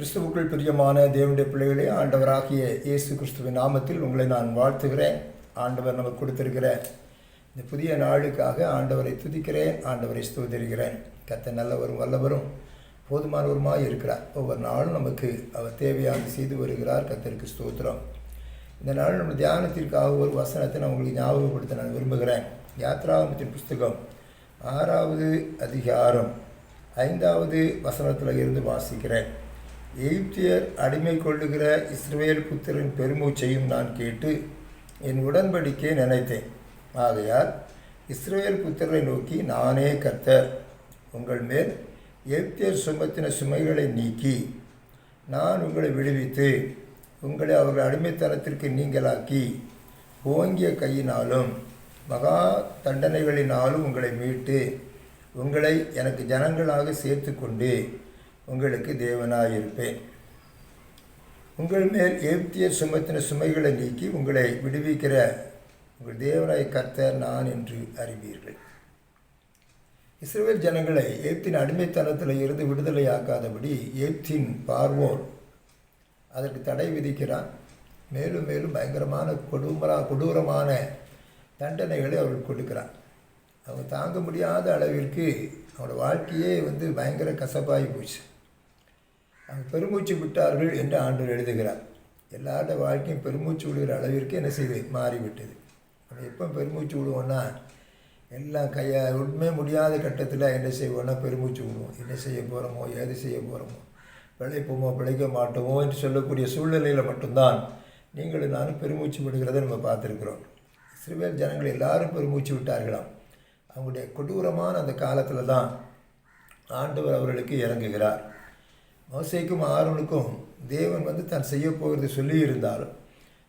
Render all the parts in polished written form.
கிறிஸ்துவுக்குள் பிரியமான தேவனுடைய பிள்ளைகளே, ஆண்டவராகிய இயேசு கிறிஸ்துவின் நாமத்தில் உங்களை நான் வாழ்த்துகிறேன். ஆண்டவர் நமக்கு கொடுத்திருக்கிற இந்த புதிய நாளுக்காக ஆண்டவரை துதிக்கிறேன், ஆண்டவரை ஸ்தோத்திரிக்கிறேன். கர்த்தர் நல்லவரும் வல்லவரும் போதுமானவருமாய் இருக்கிறார். ஒவ்வொரு நாளும் நமக்கு அவர் தேவையாக செய்து வருகிறார். கர்த்தருக்கு ஸ்தோத்திரம். இந்த நாள் நம்ம தியானத்திற்காக ஒரு வசனத்தை நான் உங்களுக்கு ஞாபகப்படுத்த நான் விரும்புகிறேன். யாத்ராகமத்தின் புஸ்தகம் 6வது அதிகாரம் 5வது வசனத்தில் இருந்து வாசிக்கிறேன். எகிப்தியர் அடிமை கொள்ளுகிற இஸ்ரவேல் புத்திரின் பெருமூச்சையும் நான் கேட்டு என் உடன்படிக்கையை நினைத்தேன். ஆகையால் இஸ்ரவேல் புத்திரரை நோக்கி, நானே கர்த்தர், உங்கள் மேல் எகிப்தியர் சுமத்தின சுமைகளை நீக்கி நான் உங்களை விடுவித்து உங்களை அவர்கள் அடிமைத்தனத்திற்கு நீங்களாக்கி ஓங்கிய கையினாலும் மகா தண்டனைகளினாலும் உங்களை மீட்டு உங்களை எனக்கு ஜனங்களாக சேர்த்து கொண்டு உங்களுக்கு தேவனாயிருப்பேன். உங்கள் மேல் எகிப்தியர் சுமத்தின சுமைகளை நீக்கி உங்களை விடுவிக்கிற உங்கள் தேவனாய் கர்த்தர் நான் என்று அறிவீர்கள். இஸ்ரவேல் ஜனங்களை எகிப்தின் அடிமைத்தனத்தில் இருந்து விடுதலையாக்காதபடி எகிப்தின் பார்வோன் அதற்கு தடை விதிக்கிறான். மேலும் மேலும் பயங்கரமான கொடூரமான தண்டனைகளை அவர்கள் கொடுக்கிறான். அவங்க தாங்க முடியாத அளவிற்கு அவனோட வாழ்க்கையே பயங்கர கசப்பாகி போச்சு. அவங்க பெருமூச்சு விட்டார்கள் என்று ஆண்டவர் எழுதுகிறார். எல்லாரோட வாழ்க்கையும் பெருமூச்சு விடுகிற அளவிற்கு என்ன செய்து மாறிவிட்டது. நம்ம எப்போ பெருமூச்சு விடுவோன்னா, எல்லாம் உண்மை முடியாத கட்டத்தில் என்ன செய்வோன்னா பெருமூச்சு விடுவோம். என்ன செய்ய போகிறோமோ, ஏது செய்ய போகிறோமோ, பிழைப்போமோ பிழைக்க மாட்டோமோ என்று சொல்லக்கூடிய சூழ்நிலையில் மட்டும்தான் நீங்களும் நானும் பெருமூச்சு விடுகிறத நம்ம பார்த்துருக்குறோம். இஸ்ரவேல் ஜனங்கள் எல்லாரும் பெருமூச்சு விட்டார்களாம். அவங்களுடைய கொடூரமான அந்த காலத்தில் தான் ஆண்டவர் அவர்களுக்கு இறங்குகிறார். மோசேக்கும் ஆரோனுக்கும் தேவன் தான் செய்ய போகிறது சொல்லியிருந்தாலும்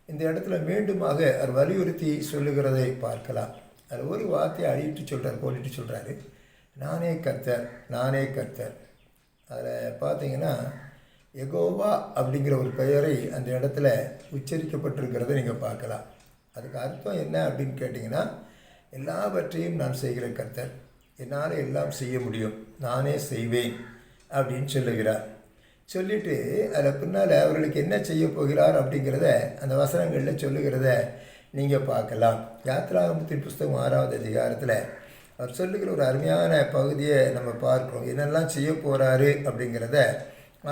இந்த இடத்துல மீண்டுமாக அவர் வலியுறுத்தி சொல்லுகிறதை பார்க்கலாம். அதில் ஒரு வார்த்தையை அடிட்டு சொல்கிறார், போட்டுட்டு சொல்கிறாரு, நானே கர்த்தர், நானே கர்த்தர். அதில் பார்த்தீங்கன்னா யெகோவா அப்படிங்கிற ஒரு பெயரை அந்த இடத்துல உச்சரிக்கப்பட்டிருக்கிறத நீங்கள் பார்க்கலாம். அதுக்கு அர்த்தம் என்ன அப்படின்னு கேட்டிங்கன்னா, எல்லாவற்றையும் நான் செய்கிற கர்த்தர், என்னால் எல்லாம் செய்ய முடியும், நானே செய்வேன் அப்படின்னு சொல்லுகிறார். சொல்லிவிட்டு அதில் பின்னால் அவர்களுக்கு என்ன செய்ய போகிறார் அப்படிங்கிறத அந்த வசனங்களில் சொல்லுகிறத நீங்கள் பார்க்கலாம். யாத்ராகமத்தின் புஸ்தகம் 6வது அதிகாரத்தில் அவர் சொல்லுகிற ஒரு அருமையான பகுதியை நம்ம பார்க்குறோம். என்னெல்லாம் செய்ய போகிறாரு அப்படிங்கிறத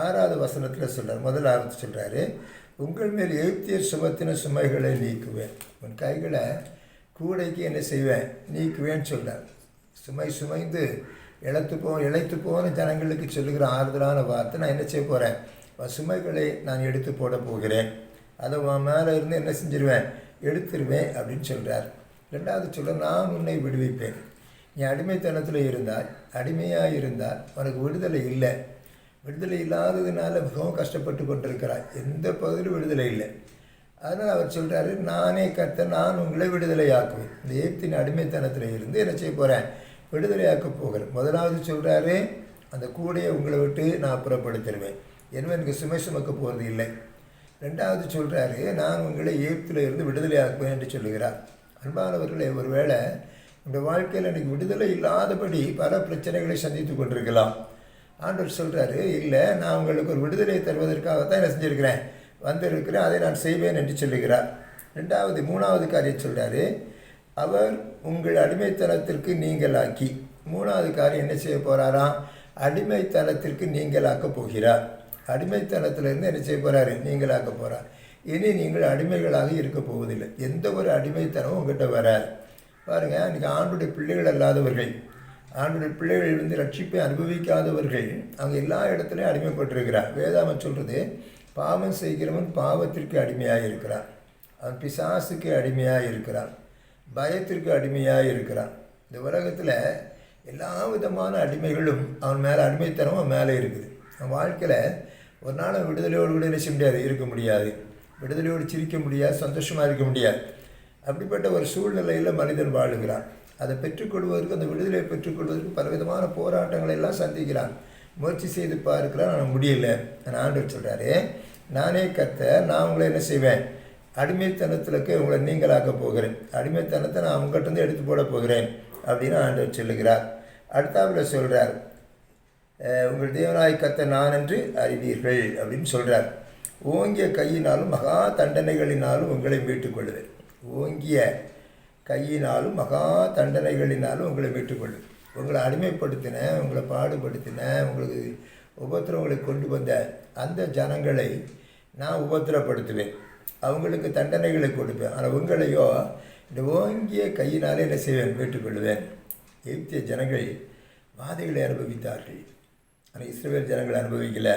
6வது வசனத்தில் சொல்கிறார். முதல் ஆரம்பத்து சொல்கிறாரு, உங்கள் மேல் எகிப்தியர் சுமத்தின சுமைகளை நீக்குவேன், உன் கைகளை கூடைக்கு என்ன செய்வேன், நீக்குவேன்னு சொல்கிறார். சுமைந்து இழைத்து போன ஜனங்களுக்கு சொல்லுகிற ஆறுதலான வார்த்தை, நான் என்ன செய்ய போகிறேன், சுமைகளை நான் எடுத்து போட போகிறேன், அதை மேலே இருந்து என்ன செஞ்சிருவேன், எடுத்துருவேன் அப்படின்னு சொல்கிறார். ரெண்டாவது சொல்ல, நான் உன்னை விடுவிப்பேன். நீ அடிமைத்தனத்தில் அடிமையாக இருந்தால் உனக்கு விடுதலை இல்லை, விடுதலை இல்லாததுனால மிகவும் கஷ்டப்பட்டு கொண்டிருக்கிறாய், எந்த பகுதியிலும் விடுதலை இல்லை. அதனால் அவர் சொல்கிறாரு, நானே கர்த்தர், நான் உங்களை விடுதலையாக்குவேன். இந்த எகிப்தின் அடிமைத்தனத்தில் இருந்து என்ன செய்ய போகிறேன், விடுதலையாக்க போகிறேன். முதலாவது சொல்கிறாரு, அந்த கூடையை உங்களை விட்டு நான் அப்புறப்படுத்திடுவேன், எனவே எனக்கு சுமை சுமக்க போகிறது இல்லை. ரெண்டாவது சொல்கிறாரு, நான் உங்களை எகிப்தில் இருந்து விடுதலையாக்குவேன் என்று சொல்லுகிறார். அன்பானவர்களே, ஒருவேளை இந்த வாழ்க்கையில் எனக்கு விடுதலை இல்லாதபடி பல பிரச்சனைகளை சந்தித்து கொண்டிருக்கலாம். ஆண்டவர் சொல்கிறாரு, இல்லை, நான் உங்களுக்கு ஒரு விடுதலையை தருவதற்காகத்தான் என்ன செஞ்சுருக்கிறேன், வந்திருக்கிறேன், அதை நான் செய்வேன் என்று சொல்லுகிறார். மூணாவது காரியம் சொல்கிறாரு, அவர் உங்கள் அடிமைத்தனத்திற்கு நீங்களாக்கி. மூணாவது காரியம் என்ன செய்ய போகிறாராம், அடிமைத்தனத்திற்கு நீங்களாக்க போகிறார். அடிமைத்தனத்திலிருந்து என்ன செய்ய போகிறாரு, நீங்களாக்க போகிறார். இனி நீங்கள் அடிமைகளாக இருக்க போவதில்லை. எந்த ஒரு அடிமைத்தனமும் உங்கள்கிட்ட வராது. பாருங்கள், இன்றைக்கி ஆண்டுடைய பிள்ளைகள் அல்லாதவர்கள், ஆண்டுடைய பிள்ளைகள் ரட்சிப்பை அனுபவிக்காதவர்கள் அவங்க எல்லா இடத்துலையும் அடிமைப்பட்டிருக்கிறார். வேதாமம் சொல்கிறது, பாவம் செய்கிறவன் பாவத்திற்கு அடிமையாக இருக்கிறான், அவன் பிசாசுக்கு அடிமையாக இருக்கிறான், பயத்திற்கு அடிமையாக இருக்கிறான். இந்த உலகத்தில் எல்லா விதமான அடிமைகளும் அவன் மேலே, அடிமைத்தனமும் அவன் மேலே இருக்குது. அவன் வாழ்க்கையில் ஒரு நாள் விடுதலையோடு கூட நினைச்ச முடியாது, இருக்க முடியாது, விடுதலையோடு சிரிக்க முடியாது, சந்தோஷமாக இருக்க முடியாது. அப்படிப்பட்ட ஒரு சூழ்நிலையில் மனிதன் வாழுகிறான். அதை பெற்றுக்கொள்வதற்கு, அந்த விடுதலையை பெற்றுக்கொள்வதற்கு பலவிதமான போராட்டங்களை எல்லாம் சந்திக்கிறான், முயற்சி செய்து பார்க்கிறான், ஆனால் முடியலை. நான் ஆண்டவர் சொல்கிறாரு, நானே கர்த்தர், நான் உங்களை என்ன செய்வேன், அடிமைத்தனத்திற்கு உங்களை நீங்களாக்க போகிறேன், அடிமைத்தனத்தை நான் அவங்ககிட்ட எடுத்து போட போகிறேன் அப்படின்னு ஆண்டவர் சொல்லுகிறார். அடுத்தாப்புல சொல்கிறார், உங்கள் தேவனாய் கர்த்தர் நான் என்று அறிவீர்கள் அப்படின்னு சொல்கிறார். ஓங்கிய கையினாலும் மகா தண்டனைகளினாலும் உங்களை மீட்டுக்கொள்ளுவேன். ஓங்கிய கையினாலும் மகா தண்டனைகளினாலும் உங்களை மீட்டுக்கொள்ளுவேன். உங்களை அடிமைப்படுத்தின, உங்களை பாடுபடுத்தின, உங்களுக்கு உபத்திரவங்களை கொண்டு வந்த அந்த ஜனங்களை நான் உபத்திரப்படுத்துவேன், அவங்களுக்கு தண்டனைகளை கொடுப்பேன். ஆனால் உங்களையோ இந்த ஓங்கிய கையினாலே என்ன செய்வேன்? மீட்டுக்கொள்வேன். எகிப்திய ஜனங்கள் வாதைகளை அனுபவித்தார்கள், ஆனால் இஸ்ரவேல் ஜனங்கள் அனுபவிக்கலை.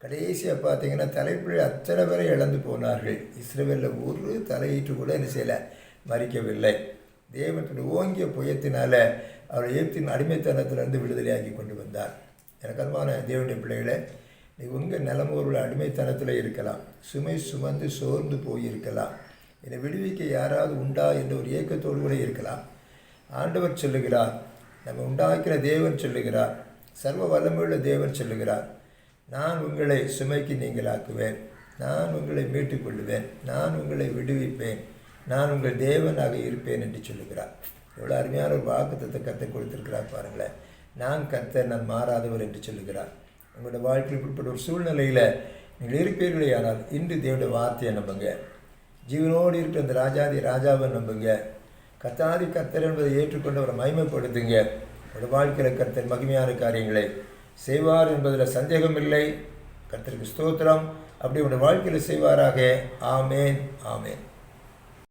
கடைசியாக பார்த்தீங்கன்னா தலைப்பில் அத்தனை பேரை இழந்து போனார்கள். இஸ்ரவேலில் ஒரு தலையீட்டு கூட என்ன செய்யலை, மறிக்கவில்லை. தேவனுடைய ஓங்கிய புயத்தினால அவர் எகிப்தின் அடிமைத்தனத்திலிருந்து விடுதலையாக்கி கொண்டு வந்தார். எனக்கு அன்பான தேவனுடைய பிள்ளைகளை, நீ உங்கள் நிலமூரில் அடிமைத்தனத்தில் இருக்கலாம், சுமை சுமந்து சோர்ந்து போயிருக்கலாம், என்னை விடுவிக்க யாராவது உண்டா என்ற ஒரு ஏக்கத்தோடு கூட இருக்கலாம். ஆண்டவர் சொல்லுகிறார், நம்ம உண்டாக்கிற தேவன் சொல்லுகிறார், சர்வ வல்லமையுள்ள தேவன் சொல்லுகிறார், நான் உங்களை சுமைக்கு நீங்களாக்குவேன், நான் உங்களை மீட்டுக்கொள்ளுவேன், நான் உங்களை விடுவிப்பேன், நான் உங்கள் தேவனாக இருப்பேன் என்று சொல்லுகிறார். எவ்வளோ அருமையான ஒரு வாக்குத்தத்தை கர்த்தர் கொடுத்திருக்கிறார் பாருங்களேன். நான் கர்த்தர், நான் மாறாதவர் என்று சொல்லுகிறார். உங்களோட வாழ்க்கையில் இப்படிப்பட்ட ஒரு சூழ்நிலையில் நீங்கள் இருப்பீர்களே, ஆனால் இன்று தேவனுடைய வார்த்தையை நம்புங்க. ஜீவனோடு இருக்கிற அந்த ராஜாதி ராஜாவை நம்புங்க. கர்த்தாதி கர்த்தர் என்பதை ஏற்றுக்கொண்டு அவரை மகிமைப்படுத்துங்க. உங்களோட வாழ்க்கையில் கர்த்தர் மகிமையான காரியங்களை செய்வார் என்பதில் சந்தேகம் இல்லை. கர்த்தருக்கு ஸ்தோத்திரம். அப்படி உங்களுடைய வாழ்க்கையில் செய்வாராக. ஆமேன், ஆமேன்.